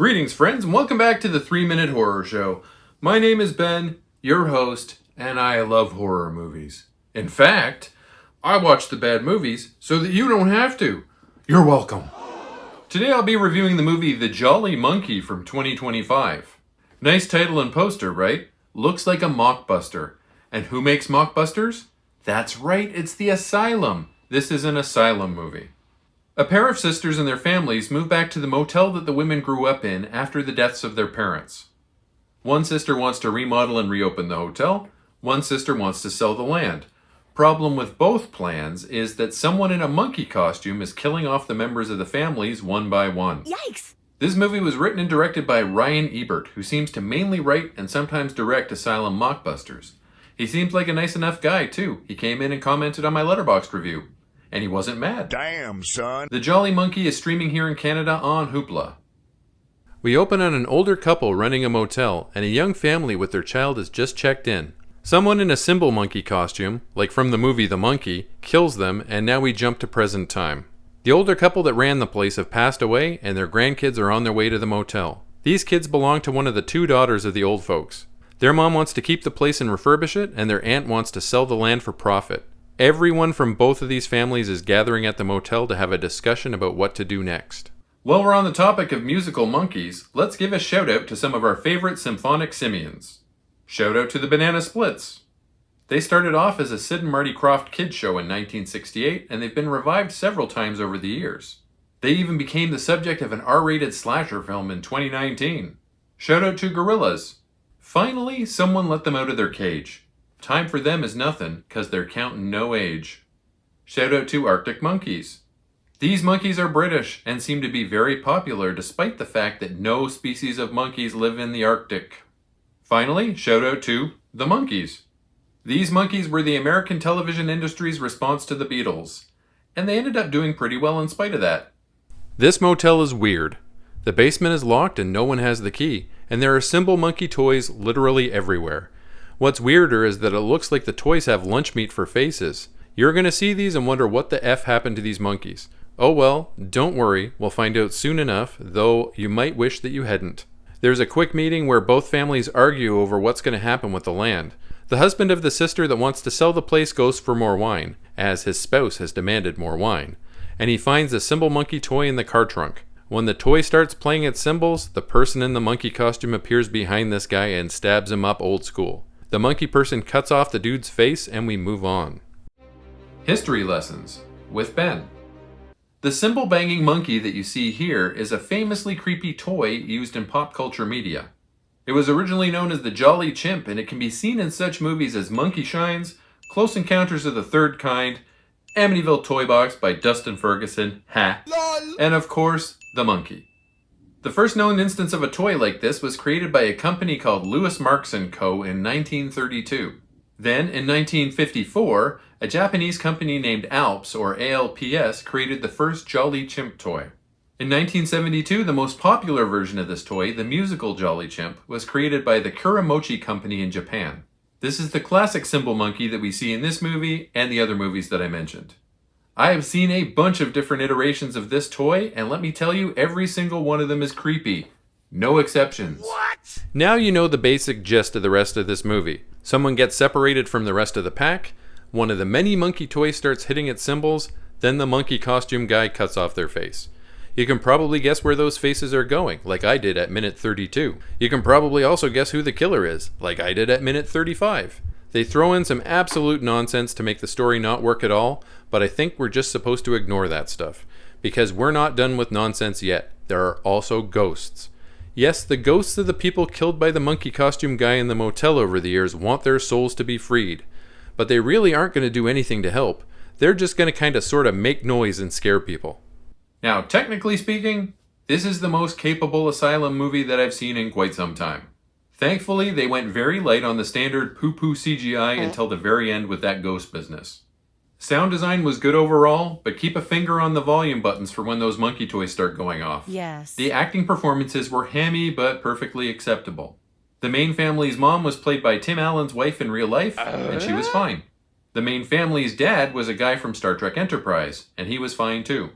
Greetings, friends, and welcome back to the 3-Minute Horror Show. My name is Ben, your host, and I love horror movies. In fact, I watch the bad movies so that you don't have to. You're welcome. Today I'll be reviewing the movie The Jolly Monkey from 2025. Nice title and poster, right? Looks like a mockbuster. And who makes mockbusters? That's right, it's the Asylum. This is an Asylum movie. A pair of sisters and their families move back to the motel that the women grew up in after the deaths of their parents. One sister wants to remodel and reopen the hotel. One sister wants to sell the land. Problem with both plans is that someone in a monkey costume is killing off the members of the families one by one. Yikes! This movie was written and directed by Ryan Ebert, who seems to mainly write and sometimes direct Asylum Mockbusters. He seems like a nice enough guy, too. He came in and commented on my Letterboxd review. And he wasn't mad. Damn, son. The Jolly Monkey is streaming here in Canada on Hoopla. We open on an older couple running a motel, and a young family with their child has just checked in. Someone in a symbol monkey costume, like from the movie The Monkey, kills them, and now we jump to present time. The older couple that ran the place have passed away, and their grandkids are on their way to the motel. These kids belong to one of the two daughters of the old folks. Their mom wants to keep the place and refurbish it, and their aunt wants to sell the land for profit. Everyone from both of these families is gathering at the motel to have a discussion about what to do next. While we're on the topic of musical monkeys, let's give a shout out to some of our favorite symphonic simians. Shout out to the Banana Splits. They started off as a Sid and Marty Krofft kids show in 1968, and they've been revived several times over the years. They even became the subject of an R-rated slasher film in 2019. Shout out to Gorillaz. Finally, someone let them out of their cage. Time for them is nothing, 'cause they're counting no age. Shout out to Arctic Monkeys. These monkeys are British and seem to be very popular despite the fact that no species of monkeys live in the Arctic. Finally, shout out to the Monkees. These monkeys were the American television industry's response to the Beatles, and they ended up doing pretty well in spite of that. This motel is weird. The basement is locked and no one has the key, and there are symbol monkey toys literally everywhere. What's weirder is that it looks like the toys have lunchmeat for faces. You're going to see these and wonder what the F happened to these monkeys. Oh well, don't worry, we'll find out soon enough, though you might wish that you hadn't. There's a quick meeting where both families argue over what's going to happen with the land. The husband of the sister that wants to sell the place goes for more wine, as his spouse has demanded more wine. And he finds a symbol monkey toy in the car trunk. When the toy starts playing its symbols, the person in the monkey costume appears behind this guy and stabs him up old school. The monkey person cuts off the dude's face and we move on. History lessons with Ben. The symbol banging monkey that you see here is a famously creepy toy used in pop culture media. It was originally known as the Jolly Chimp, and it can be seen in such movies as Monkey Shines, Close Encounters of the Third Kind, Amityville Toy Box by Dustin Ferguson, and of course, The Monkey. The first known instance of a toy like this was created by a company called Louis Marks & Co. in 1932. Then, in 1954, a Japanese company named Alps, or ALPS, created the first Jolly Chimp toy. In 1972, the most popular version of this toy, the musical Jolly Chimp, was created by the Kuramochi Company in Japan. This is the classic symbol monkey that we see in this movie and the other movies that I mentioned. I have seen a bunch of different iterations of this toy, and let me tell you, every single one of them is creepy. No exceptions. What? Now you know the basic gist of the rest of this movie. Someone gets separated from the rest of the pack, one of the many monkey toys starts hitting its symbols, then the monkey costume guy cuts off their face. You can probably guess where those faces are going, like I did at minute 32. You can probably also guess who the killer is, like I did at minute 35. They throw in some absolute nonsense to make the story not work at all, but I think we're just supposed to ignore that stuff, because we're not done with nonsense yet. There are also ghosts. Yes, the ghosts of the people killed by the monkey costume guy in the motel over the years want their souls to be freed, but they really aren't going to do anything to help. They're just going to kind of sort of make noise and scare people. Now, technically speaking, this is the most capable Asylum movie that I've seen in quite some time. Thankfully, they went very light on the standard poo-poo CGI until the very end with that ghost business. Sound design was good overall, but keep a finger on the volume buttons for when those monkey toys start going off. Yes. The acting performances were hammy but perfectly acceptable. The main family's mom was played by Tim Allen's wife in real life, and she was fine. The main family's dad was a guy from Star Trek Enterprise, and he was fine too.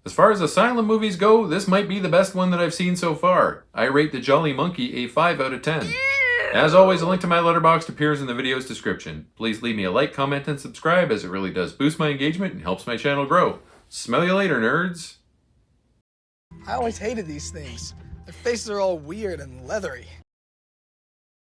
As far as Asylum movies go, this might be the best one that I've seen so far. I rate The Jolly Monkey a 5 out of 10. As always, a link to my Letterboxd appears in the video's description. Please leave me a like, comment, and subscribe, as it really does boost my engagement and helps my channel grow. Smell you later, nerds! I always hated these things. Their faces are all weird and leathery.